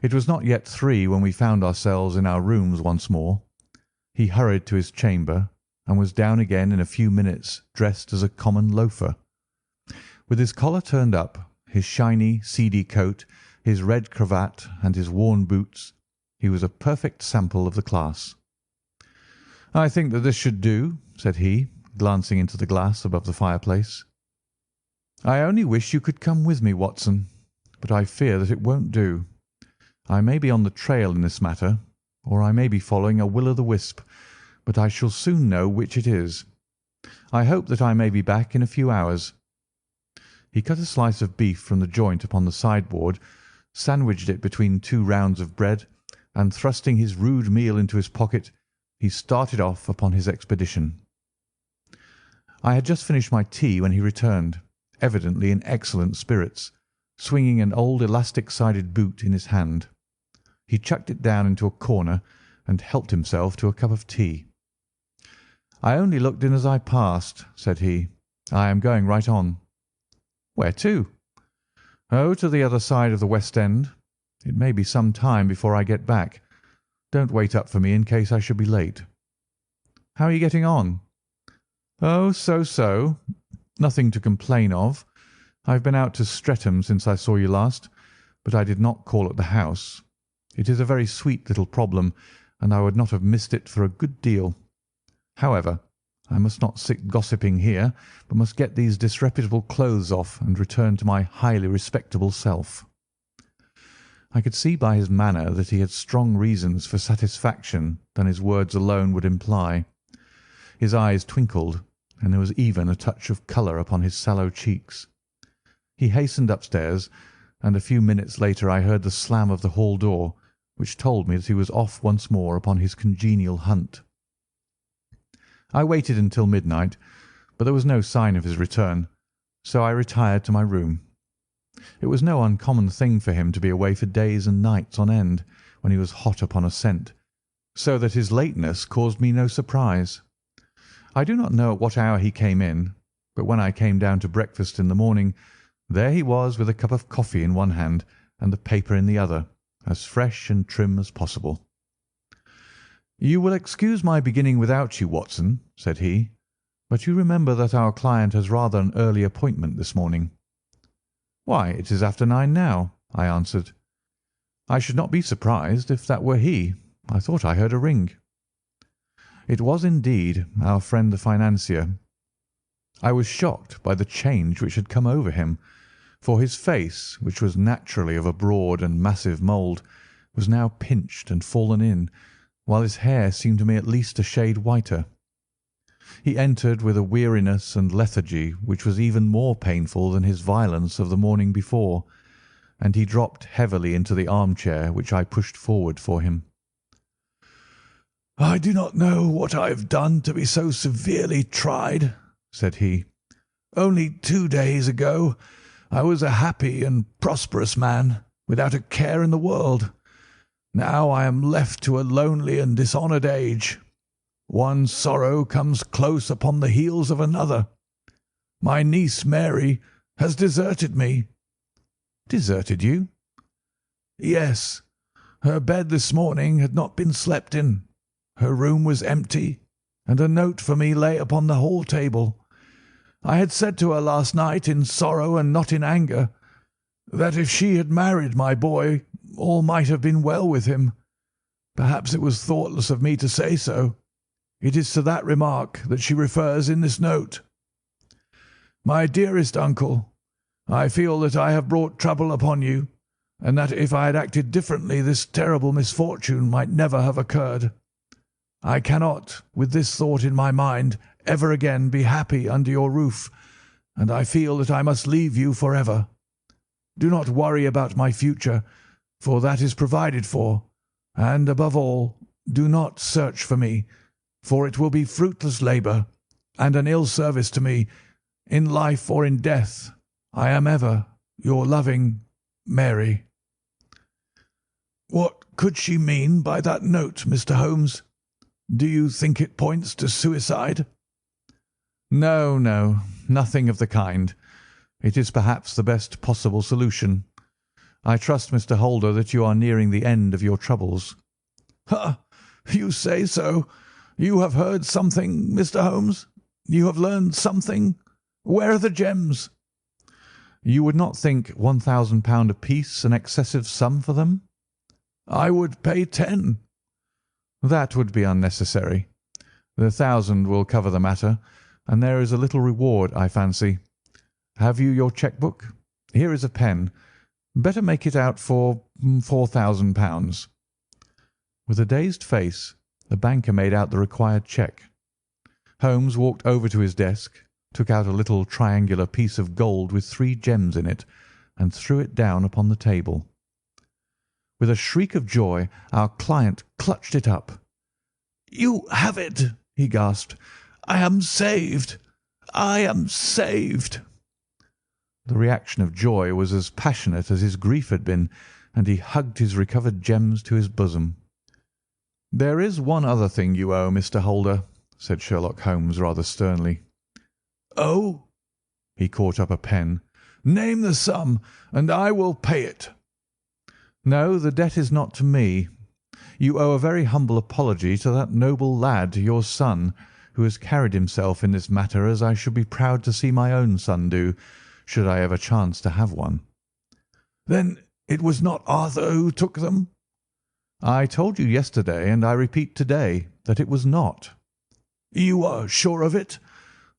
It was not yet 3 when we found ourselves in our rooms once more. He hurried to his chamber, and was down again in a few minutes, dressed as a common loafer. With his collar turned up, his shiny, seedy coat, his red cravat, and his worn boots, he was a perfect sample of the class. "I think that this should do," said he, glancing into the glass above the fireplace. "I only wish you could come with me, Watson, but I fear that it won't do. I may be on the trail in this matter, or I may be following a will-o'-the-wisp, but I shall soon know which it is. I hope that I may be back in a few hours." He cut a slice of beef from the joint upon the sideboard, sandwiched it between 2 rounds of bread, and thrusting his rude meal into his pocket, he started off upon his expedition. I had just finished my tea when he returned, evidently in excellent spirits, swinging an old elastic-sided boot in his hand. He chucked it down into a corner and helped himself to a cup of tea. "I only looked in as I passed," said he. "I am going right on." "Where to?" "Oh, to the other side of the West End. It may be some time before I get back. Don't wait up for me in case I should be late." "How are you getting on?" "Oh, so. Nothing to complain of. I've been out to Streatham since I saw you last, but I did not call at the house. It is a very sweet little problem, and I would not have missed it for a good deal. However, I must not sit gossiping here, but must get these disreputable clothes off and return to my highly respectable self." I could see by his manner that he had strong reasons for satisfaction than his words alone would imply. His eyes twinkled, and there was even a touch of colour upon his sallow cheeks. He hastened upstairs, and a few minutes later I heard the slam of the hall door, which told me that he was off once more upon his congenial hunt. I waited until midnight, but there was no sign of his return, so I retired to my room. It was no uncommon thing for him to be away for days and nights on end when he was hot upon a scent, so that his lateness caused me no surprise. I do not know at what hour he came in, but when I came down to breakfast in the morning, there he was with a cup of coffee in one hand and the paper in the other, as fresh and trim as possible. "You will excuse my beginning without you, Watson," said he, "but you remember that our client has rather an early appointment this morning." "Why, it is after 9 now," I answered. "I should not be surprised if that were he. I thought I heard a ring." It was indeed our friend the financier. I was shocked by the change which had come over him, for his face, which was naturally of a broad and massive mould, was now pinched and fallen in, while his hair seemed to me at least a shade whiter. He entered with a weariness and lethargy which was even more painful than his violence of the morning before, and he dropped heavily into the armchair which I pushed forward for him. "I do not know what I have done to be so severely tried," said he. "Only 2 days ago I was a happy and prosperous man, without a care in the world. Now I am left to a lonely and dishonoured age. One sorrow comes close upon the heels of another. My niece Mary has deserted me." "Deserted you?" "Yes. Her bed this morning had not been slept in. Her room was empty, and a note for me lay upon the hall table. I had said to her last night, in sorrow and not in anger, that if she had married my boy all might have been well with him. Perhaps it was thoughtless of me to say so. It is to that remark that she refers in this note. My dearest uncle, I feel that I have brought trouble upon you, and that if I had acted differently this terrible misfortune might never have occurred. I cannot, with this thought in my mind, ever again be happy under your roof, and I feel that I must leave you forever. Do not worry about my future, for that is provided for, and above all, do not search for me, for it will be fruitless labour and an ill service to me. In life or in death, I am ever your loving Mary. What could she mean by that note, Mr. Holmes? Do you think it points to suicide? No, no, nothing of the kind. It is perhaps the best possible solution. I trust, Mr. Holder, that you are nearing the end of your troubles. Ha! You say so. You have heard something, Mr. Holmes? You have learned something? Where are the gems? You would not think £1,000 apiece an excessive sum for them? I would pay 10. That would be unnecessary. The 1,000 will cover the matter, and there is a little reward, I fancy. Have you your cheque-book? Here is a pen. Better make it out for £4,000. With a dazed face, the banker made out the required cheque. Holmes walked over to his desk, took out a little triangular piece of gold with 3 gems in it, and threw it down upon the table. With a shriek of joy, our client clutched it up. "You have it!" he gasped. "I am saved! I am saved!" The reaction of joy was as passionate as his grief had been, and he hugged his recovered gems to his bosom. "There is one other thing you owe, Mr. Holder," said Sherlock Holmes rather sternly. "Oh!" He caught up a pen. "Name the sum, and I will pay it." "No, the debt is not to me. You owe a very humble apology to that noble lad, your son, who has carried himself in this matter as I should be proud to see my own son do, should I ever chance to have one." "Then it was not Arthur who took them?" "I told you yesterday, and I repeat to-day, that it was not." "You are sure of it?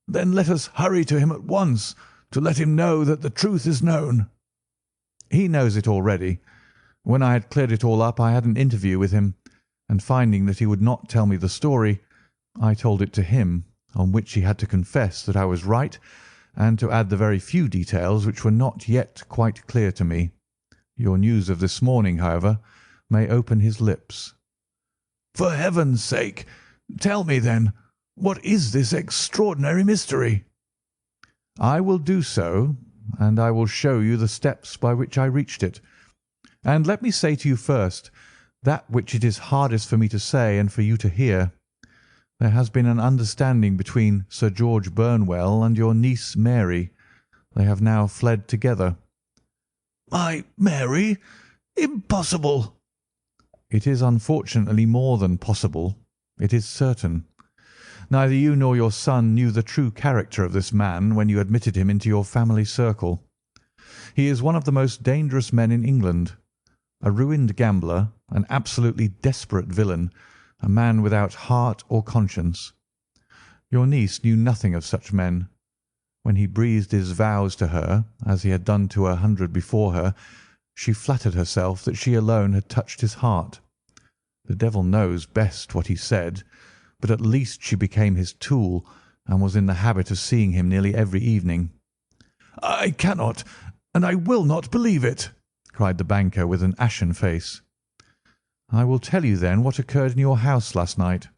Then let us hurry to him at once to let him know that the truth is known." "He knows it already. When I had cleared it all up I had an interview with him, and finding that he would not tell me the story, I told it to him, on which he had to confess that I was right, and to add the very few details which were not yet quite clear to me. Your news of this morning, however, may open his lips." "For heaven's sake, tell me, then, what is this extraordinary mystery?" "I will do so, and I will show you the steps by which I reached it. And let me say to you first, that which it is hardest for me to say and for you to hear. There has been an understanding between Sir George Burnwell and your niece Mary. They have now fled together." "My Mary? Impossible!" "It is unfortunately more than possible. It is certain. Neither you nor your son knew the true character of this man when you admitted him into your family circle. He is one of the most dangerous men in England, a ruined gambler, an absolutely desperate villain, a man without heart or conscience. Your niece knew nothing of such men. When he breathed his vows to her, as he had done to 100 before her, she flattered herself that she alone had touched his heart. The devil knows best what he said, but at least she became his tool, and was in the habit of seeing him nearly every evening." "I cannot, and I will not believe it!" cried the banker with an ashen face. "I will tell you then what occurred in your house last night.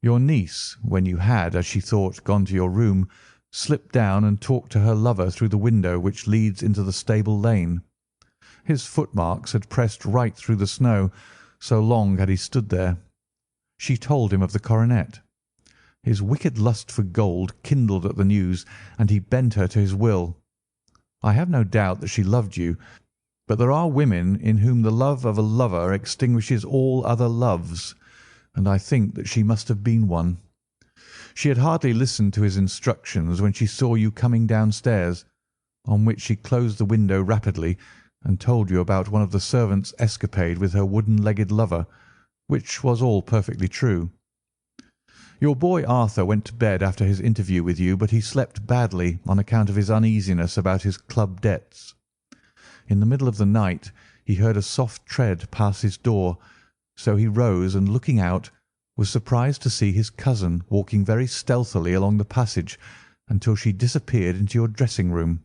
Your niece, when you had, as she thought, gone to your room, slipped down and talked to her lover through the window which leads into the stable lane. His footmarks had pressed right through the snow, so long had he stood there. She told him of the coronet. His wicked lust for gold kindled at the news, and he bent her to his will. I have no doubt that she loved you, but there are women in whom the love of a lover extinguishes all other loves, and I think that she must have been one. She had hardly listened to his instructions when she saw you coming downstairs, on which she closed the window rapidly and told you about one of the servants' escapade with her wooden-legged lover, which was all perfectly true. Your boy Arthur went to bed after his interview with you, but he slept badly on account of his uneasiness about his club debts. In the middle of the night he heard a soft tread pass his door, so he rose and, looking out, was surprised to see his cousin walking very stealthily along the passage until she disappeared into your dressing-room.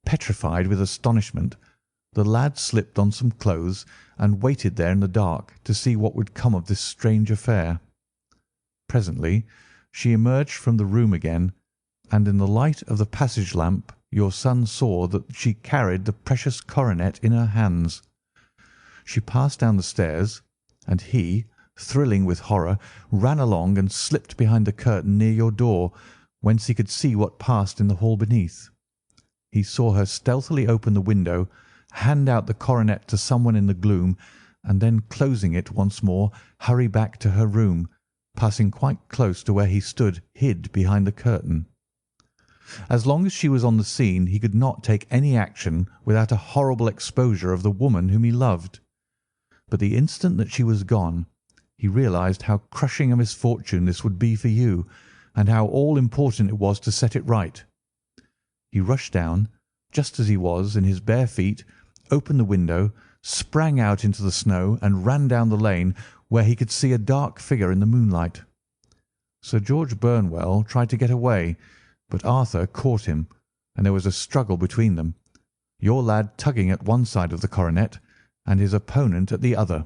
Petrified with astonishment, the lad slipped on some clothes and waited there in the dark to see what would come of this strange affair. Presently she emerged from the room again, and in the light of the passage lamp your son saw that she carried the precious coronet in her hands. She passed down the stairs, and he, thrilling with horror, ran along and slipped behind the curtain near your door, whence he could see what passed in the hall beneath. He saw her stealthily open the window, hand out the coronet to someone in the gloom, and then, closing it once more, hurry back to her room, passing quite close to where he stood hid behind the curtain. As long as she was on the scene he could not take any action without a horrible exposure of the woman whom he loved. But the instant that she was gone, he realized how crushing a misfortune this would be for you, and how all-important it was to set it right. He rushed down, just as he was, in his bare feet, opened the window, sprang out into the snow, and ran down the lane, where he could see a dark figure in the moonlight. Sir George Burnwell tried to get away, but Arthur caught him, and there was a struggle between them, your lad tugging at one side of the coronet and his opponent at the other.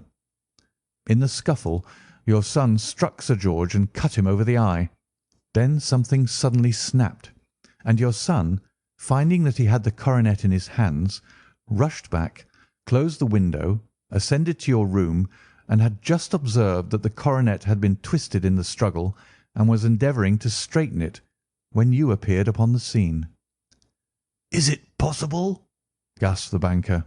In the scuffle your son struck Sir George and cut him over the eye. Then something suddenly snapped, and your son, finding that he had the coronet in his hands, rushed back, closed the window, ascended to your room, and had just observed that the coronet had been twisted in the struggle, and was endeavouring to straighten it, when you appeared upon the scene. "Is it possible?" gasped the banker.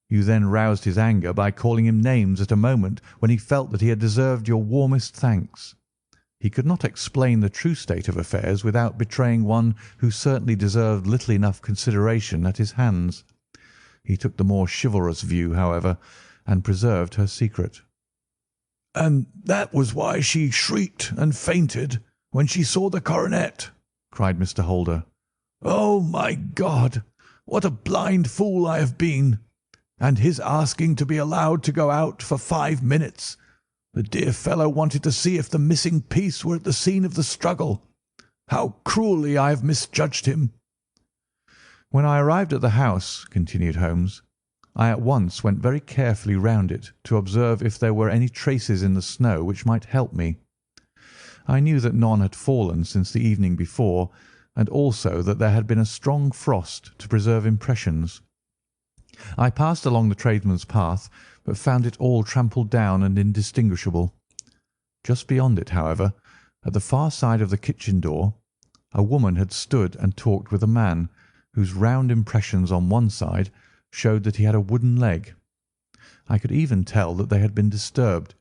You then roused his anger by calling him names at a moment when he felt that he had deserved your warmest thanks. He could not explain the true state of affairs without betraying one who certainly deserved little enough consideration at his hands. He took the more chivalrous view, however, and preserved her secret. "And that was why she shrieked and fainted when she saw the coronet," cried Mr. Holder. "Oh, my God, what a blind fool I have been! And his asking to be allowed to go out for 5 minutes. The dear fellow wanted to see if the missing piece were at the scene of the struggle. How cruelly I have misjudged him!" "When I arrived at the house," continued Holmes, "I at once went very carefully round it to observe if there were any traces in the snow which might help me. I knew that none had fallen since the evening before, and also that there had been a strong frost to preserve impressions. I passed along the tradesman's path, but found it all trampled down and indistinguishable. Just beyond it, however, at the far side of the kitchen door, a woman had stood and talked with a man, whose round impressions on one side showed that he had a wooden leg. I could even tell that they had been disturbed,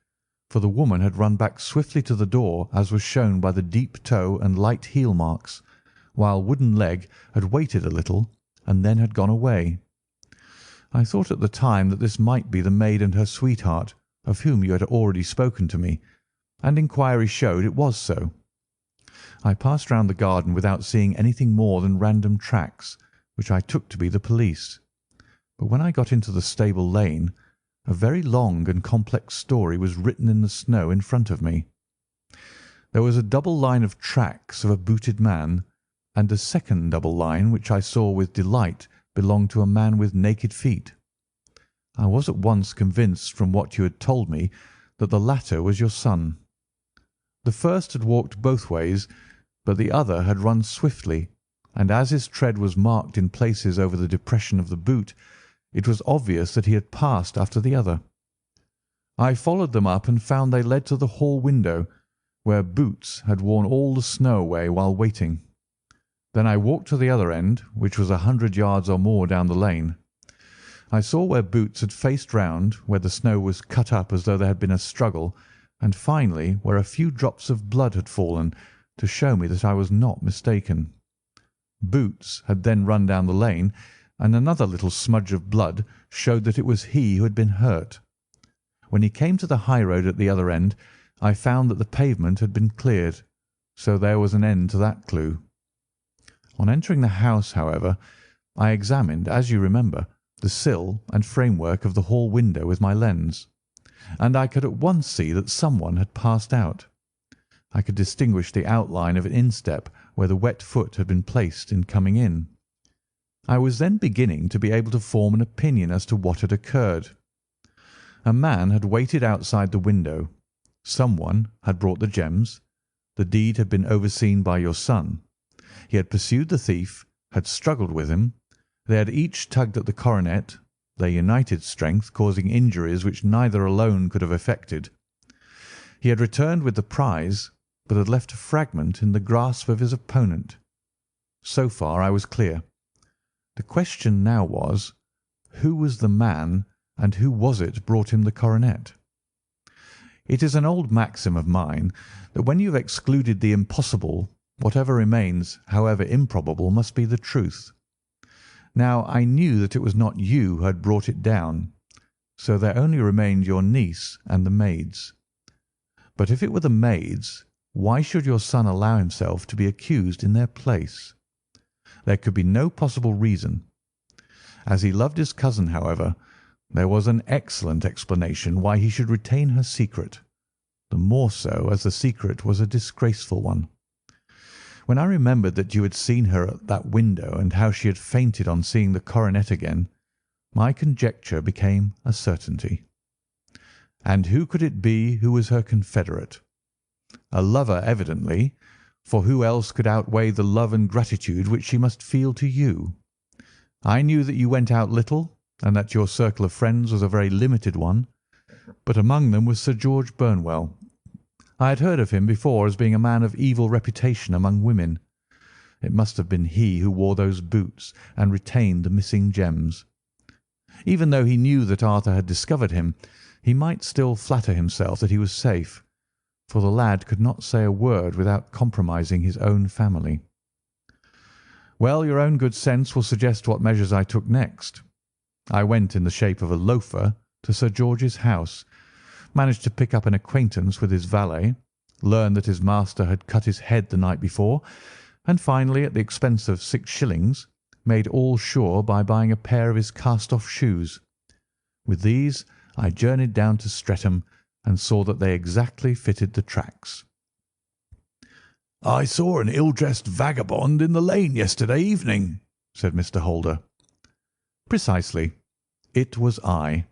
for the woman had run back swiftly to the door, as was shown by the deep toe and light heel marks, while Wooden Leg had waited a little and then had gone away. I thought at the time that this might be the maid and her sweetheart, of whom you had already spoken to me, and inquiry showed it was so. I passed round the garden without seeing anything more than random tracks, which I took to be the police. But when I got into the stable lane, a very long and complex story was written in the snow in front of me. There was a double line of tracks of a booted man, and a second double line, which I saw with delight belonged to a man with naked feet. I was at once convinced from what you had told me that the latter was your son. The first had walked both ways, but the other had run swiftly, and as his tread was marked in places over the depression of the boot, it was obvious that he had passed after the other. I followed them up and found they led to the hall window, where Boots had worn all the snow away while waiting. Then I walked to the other end, which was 100 yards or more down the lane. I saw where Boots had faced round, where the snow was cut up as though there had been a struggle, and finally where a few drops of blood had fallen, to show me that I was not mistaken. Boots had then run down the lane, and another little smudge of blood showed that it was he who had been hurt. When he came to the high road at the other end, I found that the pavement had been cleared, so there was an end to that clue. On entering the house, however, I examined, as you remember, the sill and framework of the hall window with my lens, and I could at once see that someone had passed out. I could distinguish the outline of an instep where the wet foot had been placed in coming in. I was then beginning to be able to form an opinion as to what had occurred. A man had waited outside the window. Someone had brought the gems. The deed had been overseen by your son. He had pursued the thief, had struggled with him. They had each tugged at the coronet, their united strength causing injuries which neither alone could have effected. He had returned with the prize, but had left a fragment in the grasp of his opponent. So far I was clear. The question now was, who was the man, and who was it brought him the coronet? It is an old maxim of mine that when you have excluded the impossible, whatever remains, however improbable, must be the truth. Now I knew that it was not you who had brought it down, so there only remained your niece and the maids. But if it were the maids, why should your son allow himself to be accused in their place? There could be no possible reason. As he loved his cousin, however, there was an excellent explanation why he should retain her secret, the more so as the secret was a disgraceful one. When I remembered that you had seen her at that window and how she had fainted on seeing the coronet again, my conjecture became a certainty. And who could it be who was her confederate? A lover, evidently, for who else could outweigh the love and gratitude which she must feel to you? I knew that you went out little, and that your circle of friends was a very limited one, but among them was Sir George Burnwell. I had heard of him before as being a man of evil reputation among women. It must have been he who wore those boots and retained the missing gems. Even though he knew that Arthur had discovered him, he might still flatter himself that he was safe, for the lad could not say a word without compromising his own family. Well, your own good sense will suggest what measures I took next. I went in the shape of a loafer to Sir George's house, managed to pick up an acquaintance with his valet, learned that his master had cut his head the night before, and finally, at the expense of 6 shillings, made all sure by buying a pair of his cast-off shoes. With these I journeyed down to Streatham and saw that they exactly fitted the tracks. "I saw an ill-dressed vagabond in the lane yesterday evening," said Mr. Holder. Precisely. It was I.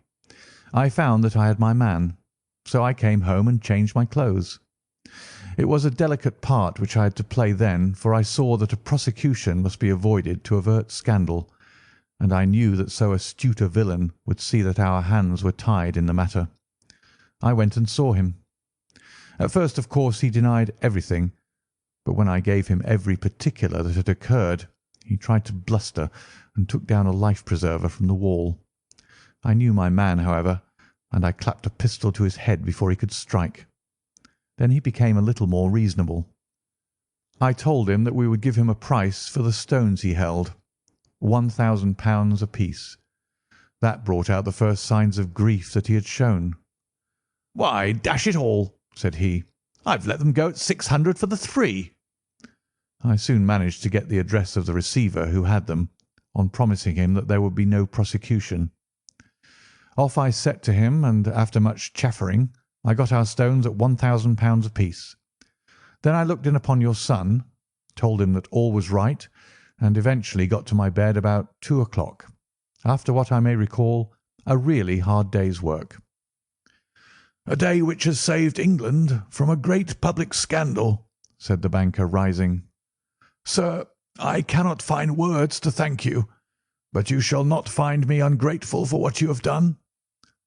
I found that I had my man, so I came home and changed my clothes. It was a delicate part which I had to play then, for I saw that a prosecution must be avoided to avert scandal, and I knew that so astute a villain would see that our hands were tied in the matter. I went and saw him. At first, of course, he denied everything, but when I gave him every particular that had occurred, he tried to bluster and took down a life-preserver from the wall. I knew my man, however, and I clapped a pistol to his head before he could strike. Then he became a little more reasonable. I told him that we would give him a price for the stones he held, £1,000 apiece. That brought out the first signs of grief that he had shown. "Why, dash it all," said he, "I've let them go at 600 for the 3. I soon managed to get the address of the receiver who had them, on promising him that there would be no prosecution. Off I set to him, and after much chaffering, I got our stones at £1,000 apiece. Then I looked in upon your son, told him that all was right, and eventually got to my bed about 2 o'clock, after what I may recall a really hard day's work. "A day which has saved England from a great public scandal," said the banker, rising. "Sir, I cannot find words to thank you, but you shall not find me ungrateful for what you have done.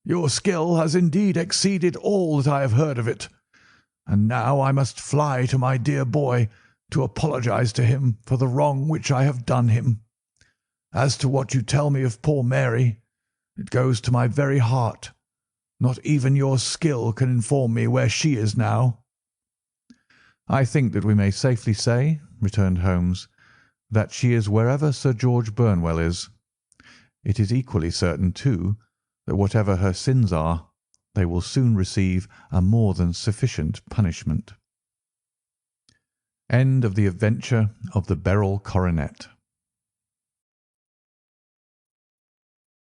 Your skill has indeed exceeded all that I have heard of it, and now I must fly to my dear boy to apologize to him for the wrong which I have done him. As to what you tell me of poor Mary, it goes to my very heart. Not even your skill can inform me where she is now." "I think that we may safely say," returned Holmes, "that she is wherever Sir George Burnwell is. It is equally certain, too, that whatever her sins are, they will soon receive a more than sufficient punishment. End of the adventure of the Beryl Coronet.